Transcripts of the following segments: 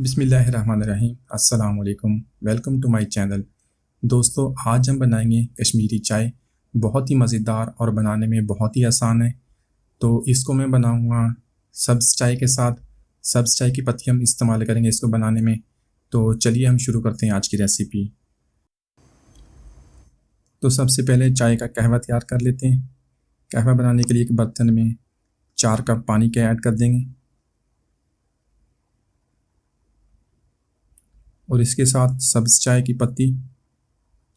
बिस्मिल्लाहिर्रहमानिर्रहीम। अस्सलाम वालेकुम। Welcome to my channel. दोस्तों, आज हम बनाएंगे कश्मीरी चाय। बहुत ही मज़ेदार और बनाने में बहुत ही आसान है। तो इसको मैं बनाऊंगा सब्ज़ चाय के साथ। सब्ज़ चाय की पत्ती हम इस्तेमाल करेंगे इसको बनाने में। तो चलिए हम शुरू करते हैं आज की रेसिपी। तो सबसे पहले चाय का कहवा तैयार कर लेते हैं। कहवा बनाने के लिए एक बर्तन में 4 कप पानी के ऐड कर देंगे और इसके साथ सब्ज़ चाय की पत्ती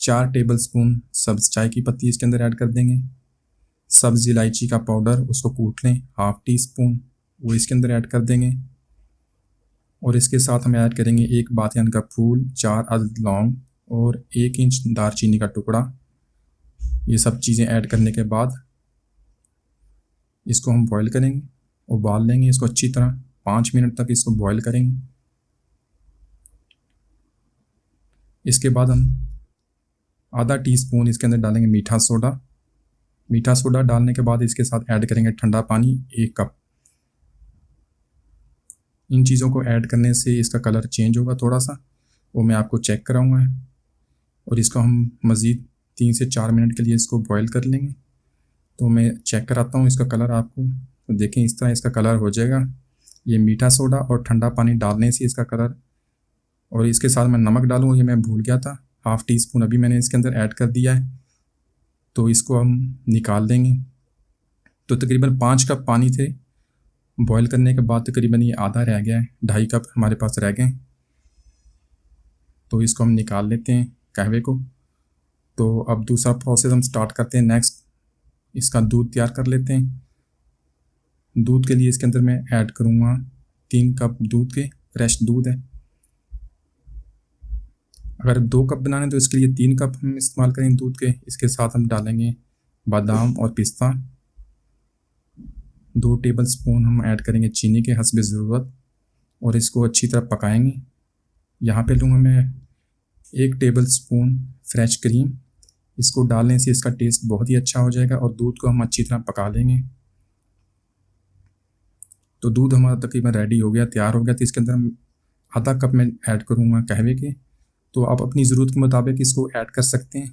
4 टेबलस्पून सब्ज़ चाय की पत्ती इसके अंदर ऐड कर देंगे। सब्ज़ इलायची का पाउडर उसको कूट लें, हाफ़ टी स्पून वो इसके अंदर ऐड कर देंगे। और इसके साथ हम ऐड करेंगे 1 बातियान का फूल, 4 अदद लौंग और 1 इंच दालचीनी का टुकड़ा। ये सब चीज़ें ऐड करने के बाद इसको हम बॉईल करेंगे, उबाल लेंगे इसको अच्छी तरह। 5 मिनट तक इसको बॉईल करेंगे। इसके बाद हम आधा टीस्पून इसके अंदर डालेंगे मीठा सोडा। मीठा सोडा डालने के बाद इसके साथ ऐड करेंगे ठंडा पानी 1 कप। इन चीज़ों को ऐड करने से इसका कलर चेंज होगा थोड़ा सा, वो मैं आपको चेक कराऊंगा। और इसको हम मज़ीद 3 से 4 मिनट के लिए इसको बॉईल कर लेंगे। तो मैं चेक कराता हूँ इसका कलर आपको। तो देखें, इस तरह इसका कलर हो जाएगा। ये मीठा सोडा और ठंडा पानी डालने से इसका कलर। और इसके साथ मैं नमक डालूँगा, ये मैं भूल गया था। हाफ़ टी स्पून अभी मैंने इसके अंदर ऐड कर दिया है। तो इसको हम निकाल देंगे। तो तकरीबन 5 कप पानी थे। बॉईल करने के बाद तकरीबन ये आधा रह गया है, 2.5 कप हमारे पास रह गए। तो इसको हम निकाल लेते हैं कहवे को। तो अब दूसरा प्रोसेस हम स्टार्ट करते हैं। नेक्स्ट इसका दूध तैयार कर लेते हैं। दूध के लिए इसके अंदर मैं ऐड करूँगा 3 कप दूध के, फ्रेश दूध है। अगर 2 कप बनाने तो इसके लिए 3 कप हम इस्तेमाल करेंगे दूध के। इसके साथ हम डालेंगे बादाम और पिस्ता। 2 टेबलस्पून हम ऐड करेंगे चीनी के हस्ब ज़रूरत और इसको अच्छी तरह पकाएंगे। यहाँ पे लूँगा मैं 1 टेबलस्पून फ्रेश क्रीम। इसको डालने से इसका टेस्ट बहुत ही अच्छा हो जाएगा और दूध को हम अच्छी तरह पका लेंगे। तो दूध हमारा तकरीबन रेडी हो गया, तैयार हो गया। तो इसके अंदर हम आधा कप में ऐड करूँगा कहवे के। तो आप अपनी ज़रूरत के मुताबिक इसको ऐड कर सकते हैं।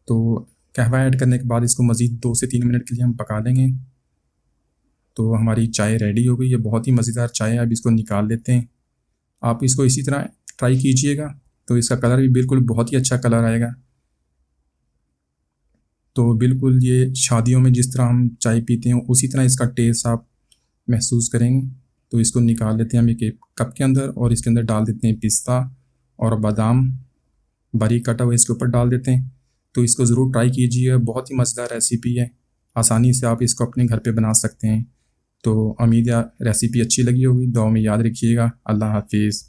तो कहवा ऐड करने के बाद इसको मज़ीद 2 से 3 मिनट के लिए हम पका लेंगे। तो हमारी चाय रेडी हो गई। ये बहुत ही मज़ेदार चाय है। अब इसको निकाल लेते हैं। आप इसको इसी तरह ट्राई कीजिएगा तो इसका कलर भी बिल्कुल बहुत ही अच्छा कलर आएगा। तो बिल्कुल ये शादियों में जिस तरह हम चाय पीते हैं उसी तरह इसका टेस्ट आप महसूस करेंगे। तो इसको निकाल लेते हैं हम एक कप के अंदर और इसके अंदर डाल देते हैं पिस्ता और बादाम बारीक कटा हुआ इसके ऊपर डाल देते हैं। तो इसको ज़रूर ट्राई कीजिए, बहुत ही मज़ेदार रेसिपी है। आसानी से आप इसको अपने घर पे बना सकते हैं। तो उम्मीद है रेसिपी अच्छी लगी होगी। दुआ में याद रखिएगा। अल्लाह हाफिज़।